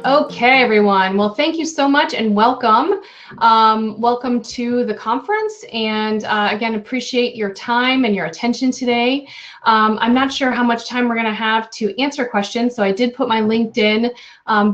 Okay, everyone. Well, thank you so much and welcome. Welcome to the conference. And again, appreciate your time and your attention today. I'm not sure how much time we're going to have to answer questions. So I did put my LinkedIn.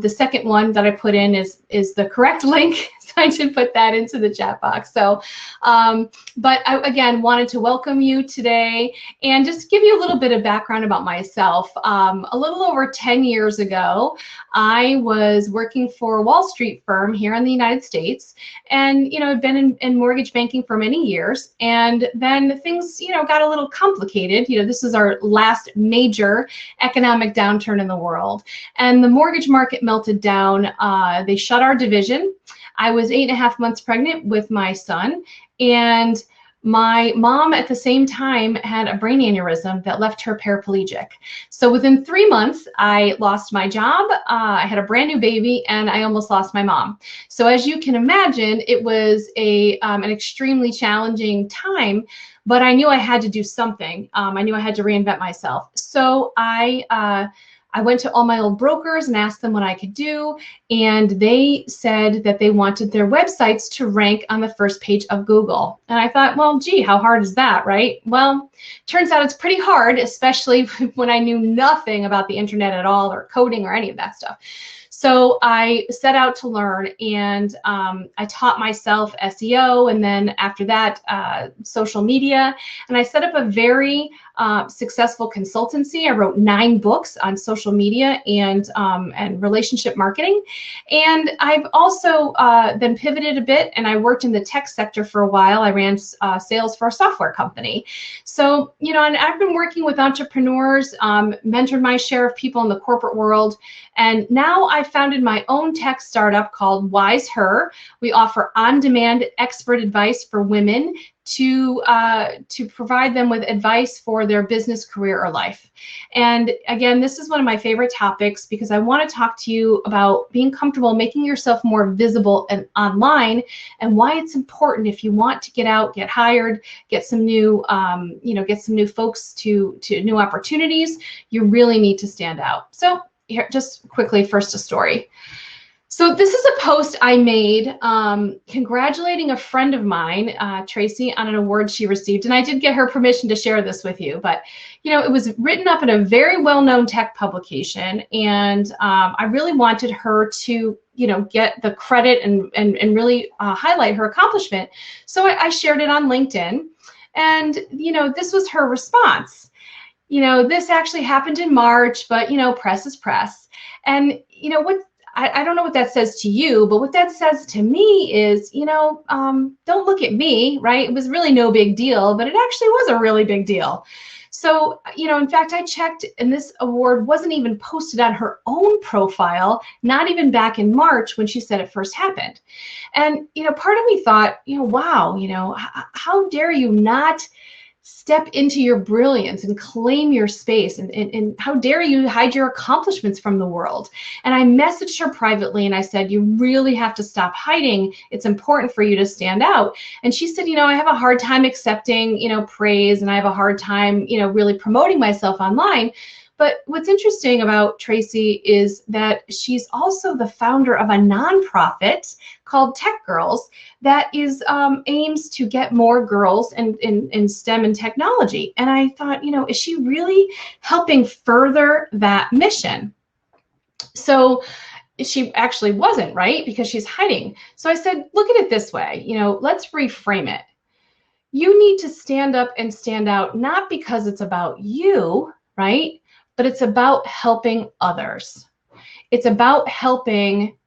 The second one that I put in is the correct link. So I did put that into the chat box. So, but I, again, wanted to welcome you today and just give you a little bit of background about myself. A little over 10 years ago, I was working for a Wall Street firm here in the United States, and I'd been in mortgage banking for many years, and then things got a little complicated. This is our last major economic downturn in the world, and the mortgage market melted down. They shut our division. I was 8.5 months pregnant with my son, and my mom at the same time had a brain aneurysm that left her paraplegic. So within 3 months, I lost my job, I had a brand new baby, and I almost lost my mom. So as you can imagine, it was an extremely challenging time, but I knew I had to do something. I knew I had to reinvent myself. So I went to all my old brokers and asked them what I could do, and they said that they wanted their websites to rank on the first page of Google. And I thought, well, gee, how hard is that, right? Well, turns out it's pretty hard, especially when I knew nothing about the internet at all, or coding, or any of that stuff. So I set out to learn, and I taught myself SEO, and then after that, social media. And I set up a very successful consultancy. I wrote 9 books on social media and relationship marketing. And I've also then pivoted a bit, and I worked in the tech sector for a while. I ran sales for a software company. So, and I've been working with entrepreneurs, mentored my share of people in the corporate world. And now I founded my own tech startup called wiseHer. We offer on-demand expert advice for women to provide them with advice for their business, career, or life. And again, this is one of my favorite topics because I want to talk to you about being comfortable making yourself more visible and online, and why it's important if you want to get out, get hired, get some new, get some new folks to new opportunities. You really need to stand out. So here, just quickly, first a story. So this is a post I made congratulating a friend of mine, Tracy, on an award she received. And I did get her permission to share this with you. But, it was written up in a very well-known tech publication. And I really wanted her to, get the credit and really highlight her accomplishment. So I shared it on LinkedIn. And, this was her response. This actually happened in March, but, press is press. And, I don't know what that says to you, but what that says to me is, don't look at me, right? It was really no big deal, but it actually was a really big deal. So, in fact, I checked, and this award wasn't even posted on her own profile, not even back in March when she said it first happened. And, part of me thought, wow, how dare you not step into your brilliance and claim your space, and how dare you hide your accomplishments from the world. And I messaged her privately and I said, you really have to stop hiding. It's important for you to stand out. And she said, I have a hard time accepting, praise, and I have a hard time, really promoting myself online. But what's interesting about Tracy is that she's also the founder of a nonprofit called Tech Girls that is aims to get more girls in STEM and technology. And I thought, is she really helping further that mission? So she actually wasn't, right? Because she's hiding. So I said, look at it this way, let's reframe it. You need to stand up and stand out, not because it's about you, right? But it's about helping others. It's about helping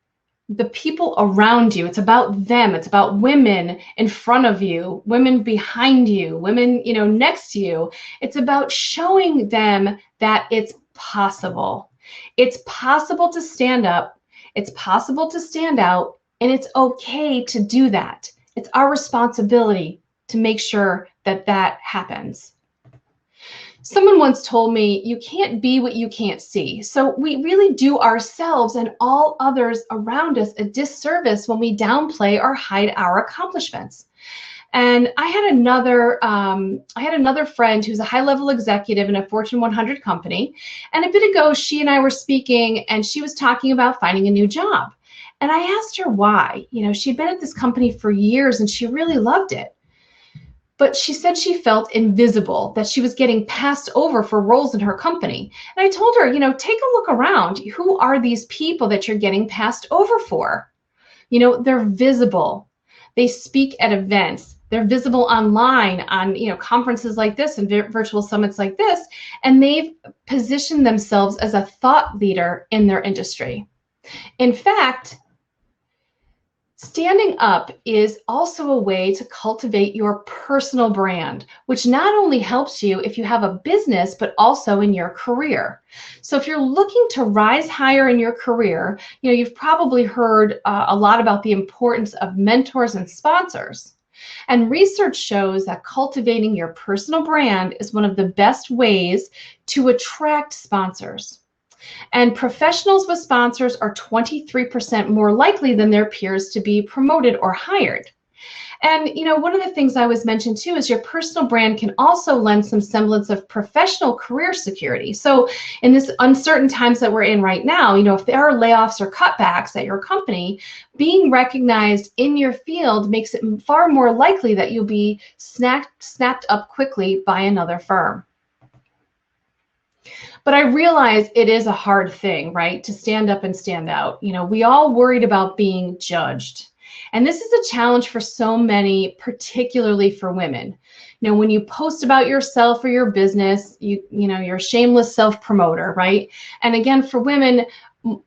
the people around you. It's about them. It's about women in front of you, women behind you, women, next to you. It's about showing them that it's possible. It's possible to stand up. It's possible to stand out, and it's okay to do that. It's our responsibility to make sure that that happens. Someone once told me, you can't be what you can't see. So we really do ourselves and all others around us a disservice when we downplay or hide our accomplishments. And I had another friend who's a high-level executive in a Fortune 100 company. And a bit ago, she and I were speaking, and she was talking about finding a new job. And I asked her why. She'd been at this company for years, and she really loved it. But she said she felt invisible, that she was getting passed over for roles in her company. And I told her, take a look around. Who are these people that you're getting passed over for? They're visible. They speak at events. They're visible online on, conferences like this and virtual summits like this. And they've positioned themselves as a thought leader in their industry. In fact, standing up is also a way to cultivate your personal brand, which not only helps you if you have a business, but also in your career. So if you're looking to rise higher in your career, you've probably heard a lot about the importance of mentors and sponsors. And research shows that cultivating your personal brand is one of the best ways to attract sponsors. And professionals with sponsors are 23% more likely than their peers to be promoted or hired. And, one of the things I was mentioned too is your personal brand can also lend some semblance of professional career security. So in this uncertain times that we're in right now, if there are layoffs or cutbacks at your company, being recognized in your field makes it far more likely that you'll be snapped up quickly by another firm. But I realize it is a hard thing, right, to stand up and stand out. We all worried about being judged. And this is a challenge for so many, particularly for women. When you post about yourself or your business, you're a shameless self-promoter, right? And again, for women,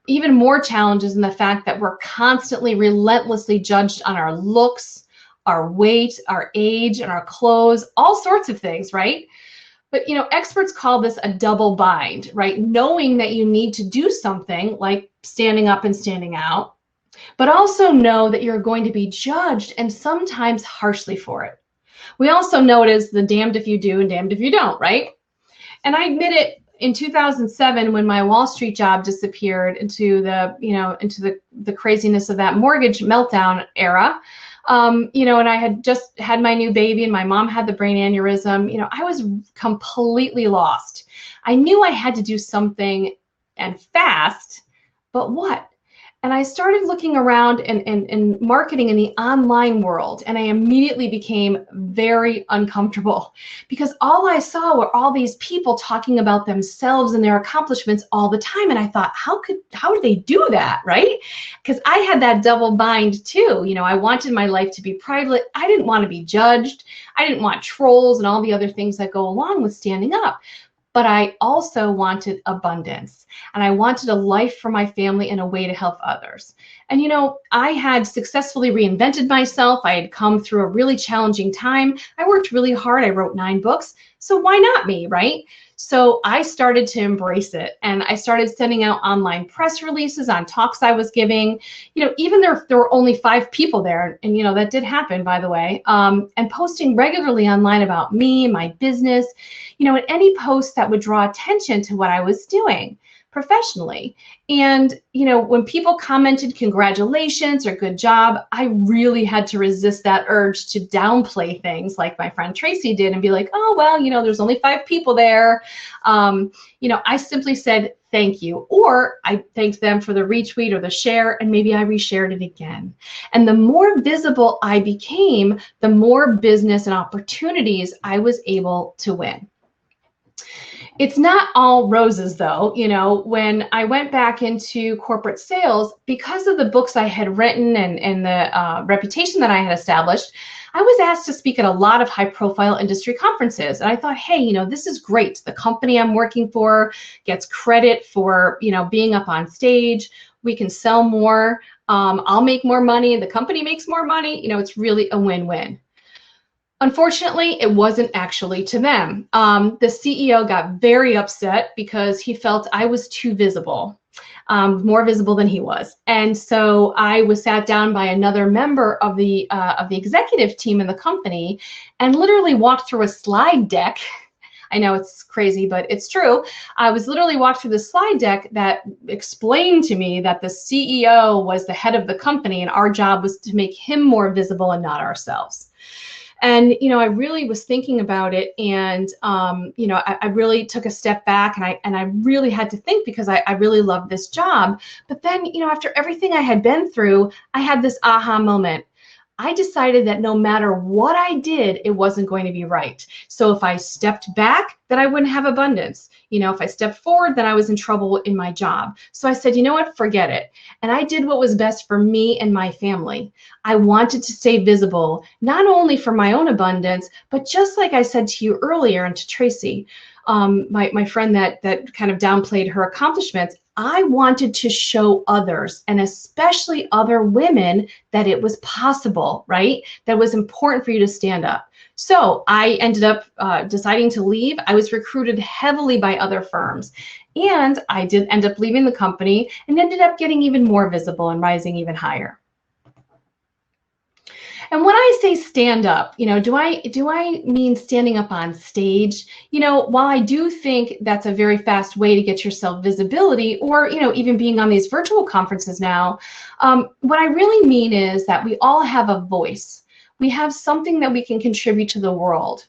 even more challenges in the fact that we're constantly, relentlessly judged on our looks, our weight, our age, and our clothes, all sorts of things, right? But, experts call this a double bind, right? Knowing that you need to do something like standing up and standing out, but also know that you're going to be judged and sometimes harshly for it. We also know it as the damned if you do and damned if you don't, right? And I admit it, in 2007, when my Wall Street job disappeared into the craziness of that mortgage meltdown era, and I had just had my new baby and my mom had the brain aneurysm, I was completely lost. I knew I had to do something and fast, but what? And I started looking around and marketing in the online world, and I immediately became very uncomfortable because all I saw were all these people talking about themselves and their accomplishments all the time. And I thought, how did they do that, right? Because I had that double bind too. I wanted my life to be private. I didn't want to be judged. I didn't want trolls and all the other things that go along with standing up. But I also wanted abundance, and I wanted a life for my family and a way to help others. And I had successfully reinvented myself. I had come through a really challenging time. I worked really hard. I wrote 9 books. So why not me, right? So I started to embrace it, and I started sending out online press releases on talks I was giving. Even there were only 5 people there, and that did happen, by the way. And posting regularly online about me, my business, and any post that would draw attention to what I was doing professionally. And, when people commented congratulations or good job, I really had to resist that urge to downplay things like my friend Tracy did and be like, oh, well, there's only 5 people there. I simply said, thank you. Or I thanked them for the retweet or the share, and maybe I reshared it again. And the more visible I became, the more business and opportunities I was able to win. It's not all roses though. When I went back into corporate sales, because of the books I had written and the reputation that I had established, I was asked to speak at a lot of high-profile industry conferences. And I thought, hey, this is great. The company I'm working for gets credit for, being up on stage. We can sell more. I'll make more money. The company makes more money. It's really a win-win. Unfortunately, it wasn't actually to them. The CEO got very upset because he felt I was too visible, more visible than he was. And so I was sat down by another member of the executive team in the company and literally walked through a slide deck. I know it's crazy, but it's true. I was literally walked through the slide deck that explained to me that the CEO was the head of the company and our job was to make him more visible and not ourselves. And, I really was thinking about it, and, I really took a step back, and I really had to think, because I really loved this job. But then, after everything I had been through, I had this aha moment. I decided that no matter what I did, it wasn't going to be right. So if I stepped back, then I wouldn't have abundance. If I stepped forward, then I was in trouble in my job. So I said, you know what, forget it. And I did what was best for me and my family. I wanted to stay visible, not only for my own abundance, but just like I said to you earlier, and to Tracy, my friend that kind of downplayed her accomplishments, I wanted to show others, and especially other women, that it was possible, right? That it was important for you to stand up. So I ended up deciding to leave. I was recruited heavily by other firms, and I did end up leaving the company and ended up getting even more visible and rising even higher. And when I say stand up, do I mean standing up on stage? While I do think that's a very fast way to get yourself visibility, or, even being on these virtual conferences now, what I really mean is that we all have a voice. We have something that we can contribute to the world,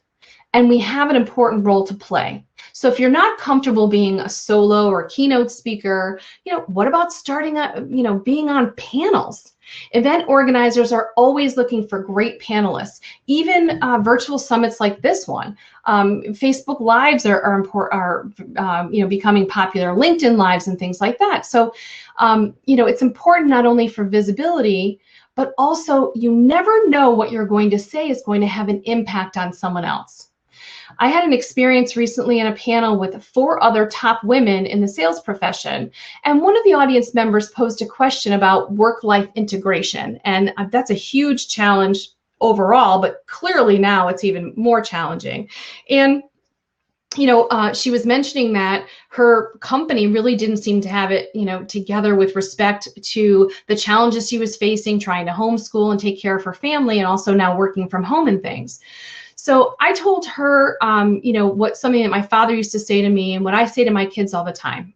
and we have an important role to play. So if you're not comfortable being a solo or keynote speaker, what about starting being on panels? Event organizers are always looking for great panelists, even virtual summits like this one. Facebook Lives are becoming popular, LinkedIn Lives and things like that. So, it's important not only for visibility, but also you never know what you're going to say is going to have an impact on someone else. I had an experience recently in a panel with 4 other top women in the sales profession, and one of the audience members posed a question about work-life integration, and that's a huge challenge overall, but clearly now it's even more challenging. And she was mentioning that her company really didn't seem to have it, together with respect to the challenges she was facing, trying to homeschool and take care of her family, and also now working from home and things. So I told her, something that my father used to say to me, and what I say to my kids all the time: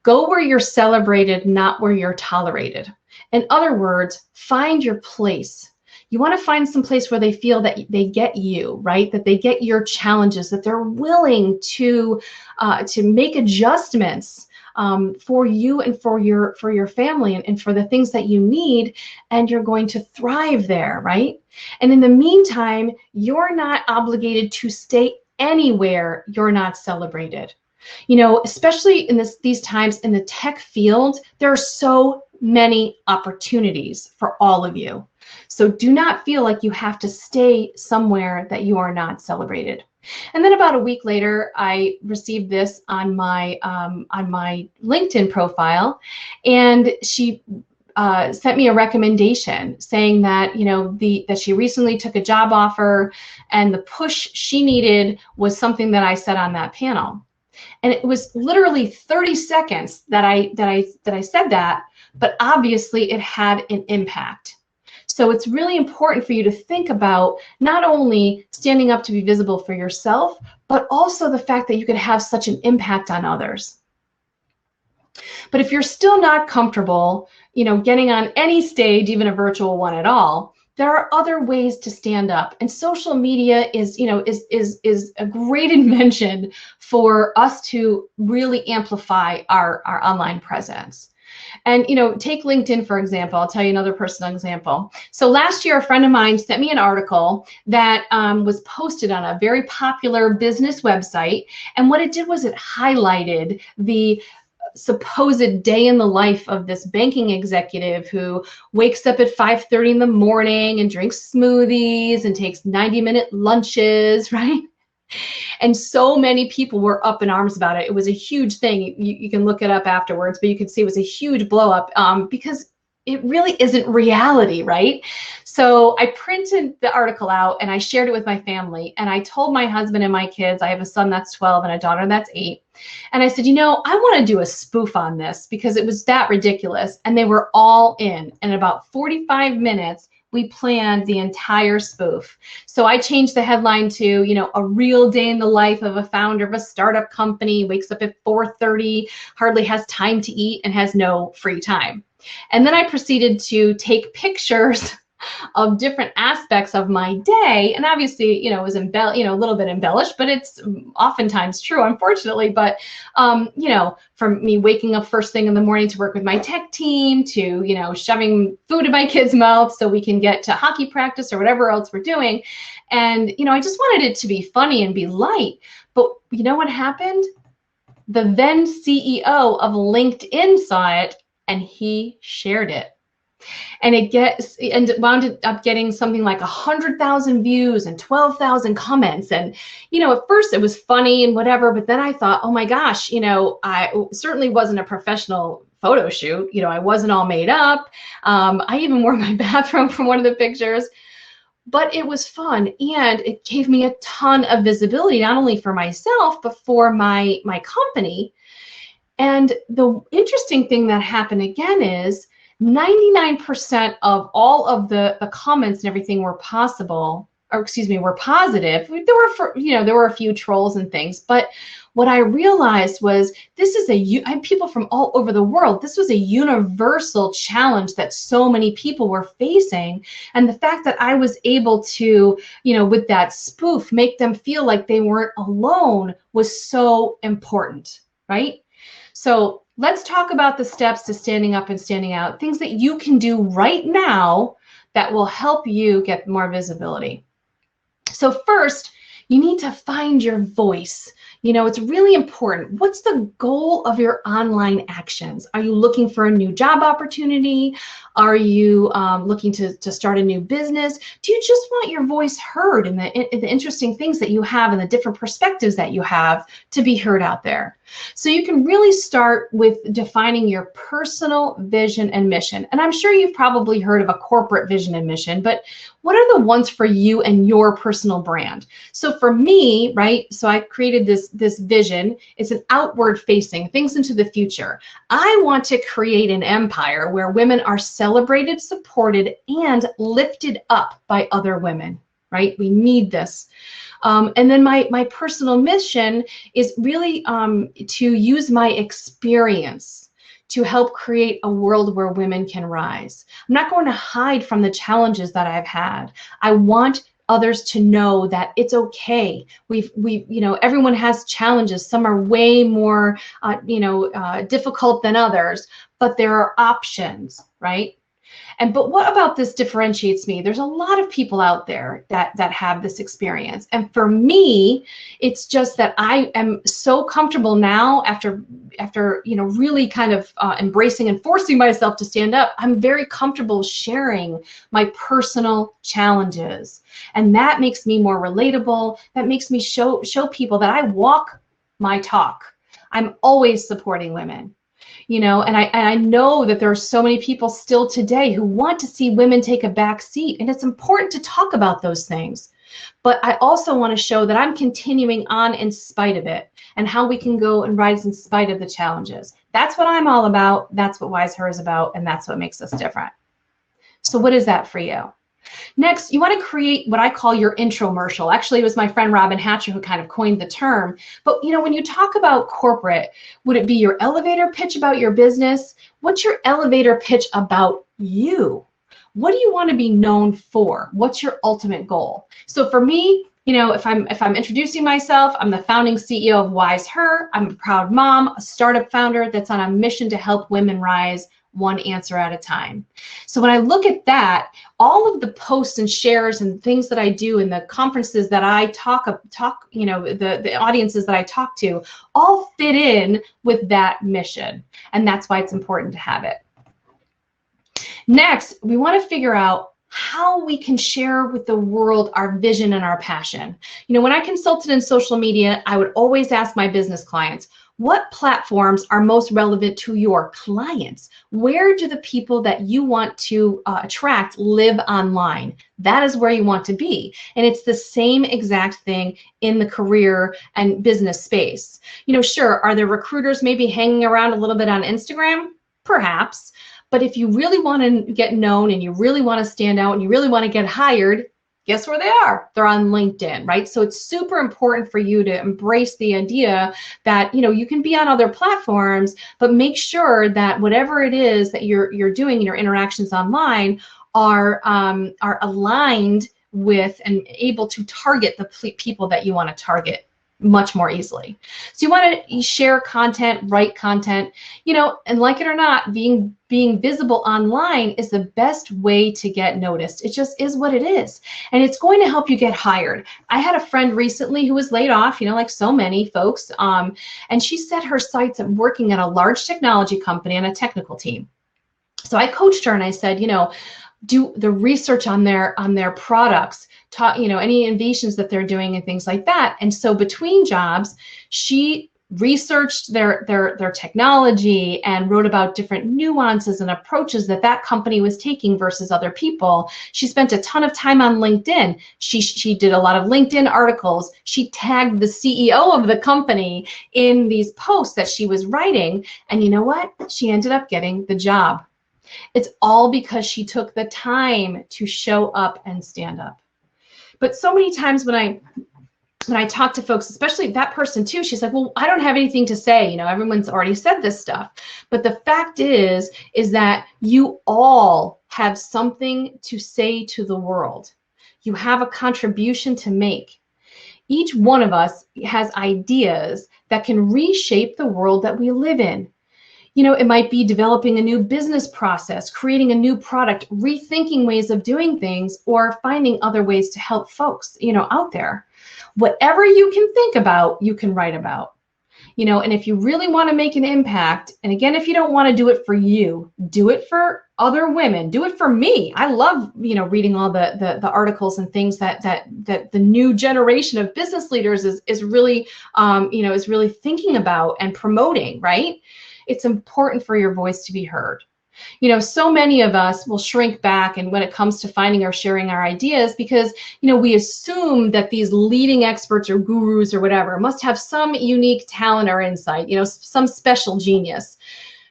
go where you're celebrated, not where you're tolerated. In other words, find your place. You want to find some place where they feel that they get you, right? That they get your challenges, that they're willing to make adjustments for you and for your family, and for the things that you need, and you're going to thrive there, right? And in the meantime, you're not obligated to stay anywhere you're not celebrated. Especially in these times in the tech field, there are so many opportunities for all of you. So do not feel like you have to stay somewhere that you are not celebrated. And then about a week later, I received this on my LinkedIn profile, and she sent me a recommendation saying that that she recently took a job offer, and the push she needed was something that I said on that panel. And it was literally 30 seconds that I said that, but obviously it had an impact. So it's really important for you to think about not only standing up to be visible for yourself, but also the fact that you could have such an impact on others. But if you're still not comfortable, getting on any stage, even a virtual one at all, there are other ways to stand up. And social media is a great invention for us to really amplify our online presence. And take LinkedIn, for example. I'll tell you another personal example. So last year, a friend of mine sent me an article that was posted on a very popular business website. And what it did was it highlighted the supposed day in the life of this banking executive who wakes up at 5:30 in the morning and drinks smoothies and takes 90-minute lunches, right? And so many people were up in arms about it. It was a huge thing. You can look it up afterwards, but you could see it was a huge blow up because it really isn't reality, right? So I printed the article out and I shared it with my family, and I told my husband and my kids. I have a son that's 12 and a daughter that's 8. And I said, I want to do a spoof on this because it was that ridiculous. And they were all in. And in about 45 minutes, we planned the entire spoof. So I changed the headline to, a real day in the life of a founder of a startup company, wakes up at 4:30, hardly has time to eat, and has no free time. And then I proceeded to take pictures of different aspects of my day. And obviously, it was a little bit embellished, but it's oftentimes true, unfortunately. But, from me waking up first thing in the morning to work with my tech team to, shoving food in my kids' mouths so we can get to hockey practice or whatever else we're doing. And, I just wanted it to be funny and be light. But you know what happened? The then CEO of LinkedIn saw it and he shared it. And it wound up getting something like 100,000 views and 12,000 comments. And, at first it was funny and whatever, but then I thought, oh my gosh, I certainly wasn't a professional photo shoot. I wasn't all made up. I even wore my bathrobe from one of the pictures. But it was fun, and it gave me a ton of visibility, not only for myself, but for my company. And the interesting thing that happened again is 99% of all of the comments and everything were positive. There were a few trolls and things, but what I realized was I had people from all over the world. This was a universal challenge that so many people were facing. And the fact that I was able to, with that spoof, make them feel like they weren't alone was so important, right? So let's talk about the steps to standing up and standing out, things that you can do right now that will help you get more visibility. So first, you need to find your voice. It's really important. What's the goal of your online actions? Are you looking for a new job opportunity? Are you looking to start a new business? Do you just want your voice heard and the interesting things that you have and the different perspectives that you have to be heard out there? So you can really start with defining your personal vision and mission. And I'm sure you've probably heard of a corporate vision and mission, but what are the ones for you and your personal brand? So for me, right, so I created this vision. It's an outward facing, things into the future. I want to create an empire where women are celebrated, supported, and lifted up by other women, right? We need this. And then my personal mission is really to use my experience to help create a world where women can rise. I'm not going to hide from the challenges that I've had. I want others to know that it's okay. Everyone has challenges. Some are way more, difficult than others, but there are options, right? But what about this differentiates me? There's a lot of people out there that have this experience. And for me, it's just that I am so comfortable now after really kind of embracing and forcing myself to stand up. I'm very comfortable sharing my personal challenges. And that makes me more relatable. That makes me show people that I walk my talk. I'm always supporting women. And I know that there are so many people still today who want to see women take a back seat, and it's important to talk about those things. But I also want to show that I'm continuing on in spite of it and how we can go and rise in spite of the challenges. That's what I'm all about. That's what wiseHer is about, and that's what makes us different. So what is that for you? Next, you want to create what I call your intromercial. Actually, it was my friend Robin Hatcher who kind of coined the term. But when you talk about corporate, would it be your elevator pitch about your business? What's your elevator pitch about you? What do you want to be known for? What's your ultimate goal? So for me, if I'm introducing myself, I'm the founding CEO of wiseHer. I'm a proud mom, a startup founder that's on a mission to help women rise one answer at a time. So when I look at that, all of the posts and shares and things that I do in the conferences that I talk, the audiences that I talk to, all fit in with that mission. And that's why it's important to have it. Next, we want to figure out how we can share with the world our vision and our passion. When I consulted in social media, I would always ask my business clients, what platforms are most relevant to your clients? Where do the people that you want to attract live online? That is where you want to be. And it's the same exact thing in the career and business space. Sure, are there recruiters maybe hanging around a little bit on Instagram? Perhaps. But if you really want to get known and you really want to stand out and you really want to get hired, guess where they are? They're on LinkedIn, right? So it's super important for you to embrace the idea that, you can be on other platforms, but make sure that whatever it is that you're doing in your interactions online are aligned with and able to target the people that you want to target much more easily. So you want to share content, write content, and like it or not, being visible online is the best way to get noticed. It just is what it is. And it's going to help you get hired. I had a friend recently who was laid off, like so many folks, and she set her sights at working at a large technology company on a technical team. So I coached her and I said, do the research on their products, any innovations that they're doing and things like that. And so between jobs, she researched their technology and wrote about different nuances and approaches that company was taking versus other people. She spent a ton of time on LinkedIn. She did a lot of LinkedIn articles. She tagged the CEO of the company in these posts that she was writing. And you know what? She ended up getting the job. It's all because she took the time to show up and stand up. But so many times when I talk to folks, especially that person too, she's like, well, I don't have anything to say. Everyone's already said this stuff. But the fact is that you all have something to say to the world. You have a contribution to make. Each one of us has ideas that can reshape the world that we live in. It might be developing a new business process, creating a new product, rethinking ways of doing things, or finding other ways to help folks, out there. Whatever you can think about, you can write about. And if you really want to make an impact, and again, if you don't want to do it for you, do it for other women, do it for me. I love, reading all the articles and things that the new generation of business leaders is really, is really thinking about and promoting, right? It's important for your voice to be heard. So many of us will shrink back and when it comes to finding or sharing our ideas because, we assume that these leading experts or gurus or whatever must have some unique talent or insight, some special genius.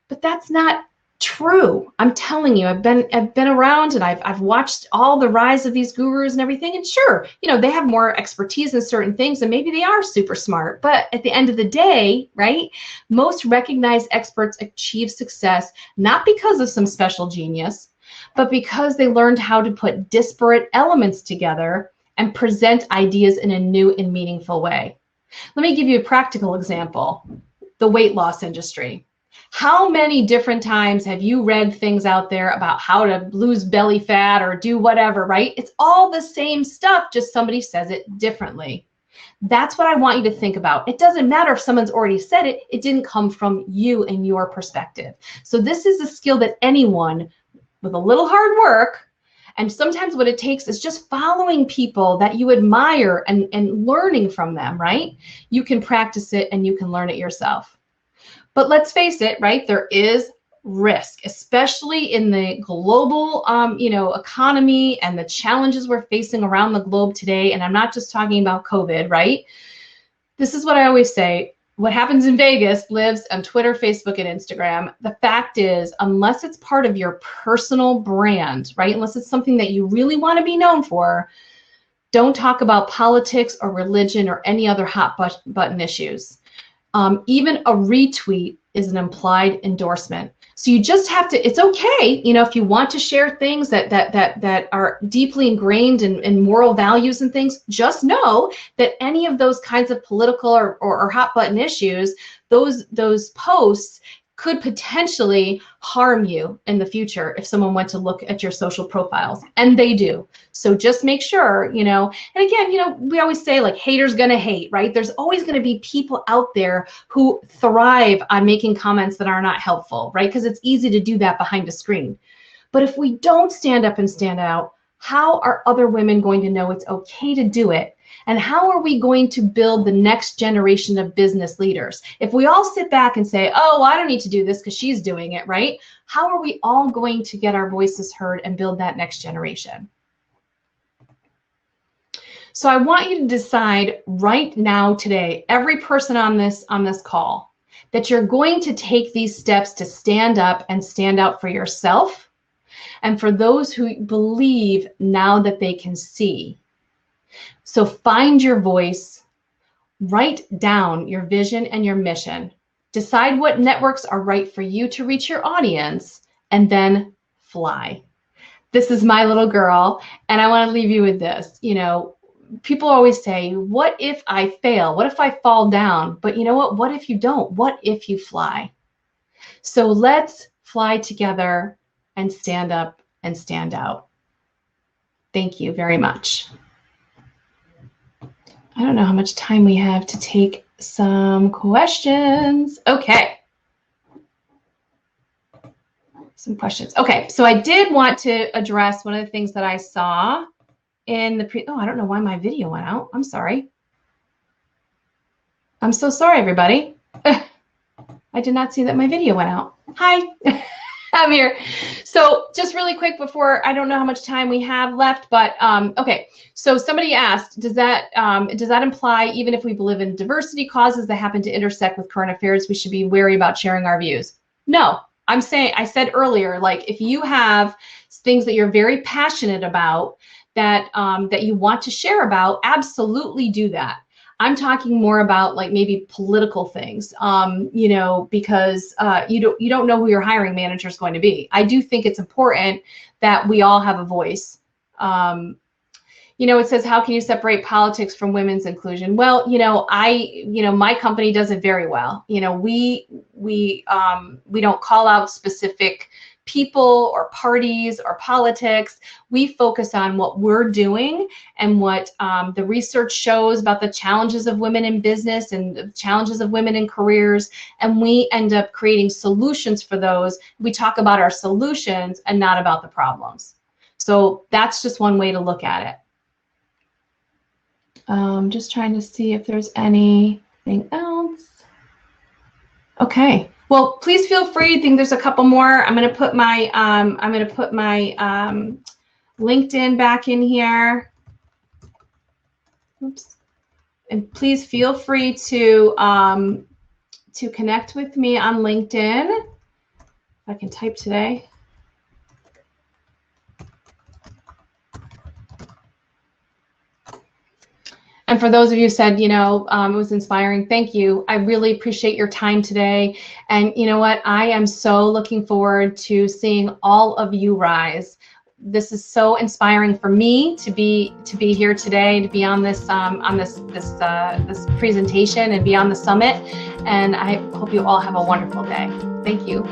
But that's not true. I'm telling you, I've been around and I've watched all the rise of these gurus and everything. And sure, they have more expertise in certain things and maybe they are super smart. But at the end of the day, right, most recognized experts achieve success not because of some special genius, but because they learned how to put disparate elements together and present ideas in a new and meaningful way. Let me give you a practical example. The weight loss industry. How many different times have you read things out there about how to lose belly fat or do whatever, right? It's all the same stuff, just somebody says it differently. That's what I want you to think about. It doesn't matter if someone's already said it, it didn't come from you and your perspective. So this is a skill that anyone with a little hard work, and sometimes what it takes is just following people that you admire and learning from them, right? You can practice it and you can learn it yourself. But let's face it, right? There is risk, especially in the global, economy and the challenges we're facing around the globe today. And I'm not just talking about COVID, right? This is what I always say. What happens in Vegas lives on Twitter, Facebook, and Instagram. The fact is, unless it's part of your personal brand, right? Unless it's something that you really want to be known for, don't talk about politics or religion or any other hot button issues. Even a retweet is an implied endorsement. So you just have to, it's okay, if you want to share things that are deeply ingrained in moral values and things, just know that any of those kinds of political or hot button issues, those posts could potentially harm you in the future if someone went to look at your social profiles, and they do. So just make sure, and again, we always say like haters gonna hate, right? There's always gonna be people out there who thrive on making comments that are not helpful, right? Because it's easy to do that behind a screen. But if we don't stand up and stand out, how are other women going to know it's okay to do it? And how are we going to build the next generation of business leaders? If we all sit back and say, oh, I don't need to do this because she's doing it, right? How are we all going to get our voices heard and build that next generation? So I want you to decide right now, today, every person on this call, that you're going to take these steps to stand up and stand out for yourself and for those who believe now that they can see. So find your voice, write down your vision and your mission, decide what networks are right for you to reach your audience, and then fly. This is my little girl, and I want to leave you with this. You know, people always say, what if I fail? What if I fall down? But you know what? What if you don't? What if you fly? So let's fly together and stand up and stand out. Thank you very much. I don't know how much time we have to take some questions. Okay. Some questions. Okay, so I did want to address one of the things that I saw in the oh, I don't know why my video went out. I'm sorry. I'm so sorry, everybody. I did not see that my video went out. Hi, I'm here. So just really quick before, I don't know how much time we have left, but okay. So somebody asked, does that imply even if we believe in diversity causes that happen to intersect with current affairs, we should be wary about sharing our views? No, I'm saying, I said earlier, like if you have things that you're very passionate about that that you want to share about, absolutely do that. I'm talking more about like maybe political things, you know, because you don't know who your hiring manager is going to be. I do think it's important that we all have a voice. You know, it says, how can you separate politics from women's inclusion? Well, you know, my company does it very well. You know, we don't call out specific people or parties or politics. We focus on what we're doing and what the research shows about the challenges of women in business and the challenges of women in careers. And we end up creating solutions for those. We talk about our solutions and not about the problems. So that's just one way to look at it. Just trying to see if there's anything else. Okay. Well, please feel free. I think there's a couple more. I'm going to put my LinkedIn back in here. Oops. And please feel free to connect with me on LinkedIn. If I can type today. And for those of you who said, you know, it was inspiring, thank you. I really appreciate your time today. And you know what? I am so looking forward to seeing all of you rise. This is so inspiring for me to be here today, to be on this this presentation and be on the summit. And I hope you all have a wonderful day. Thank you.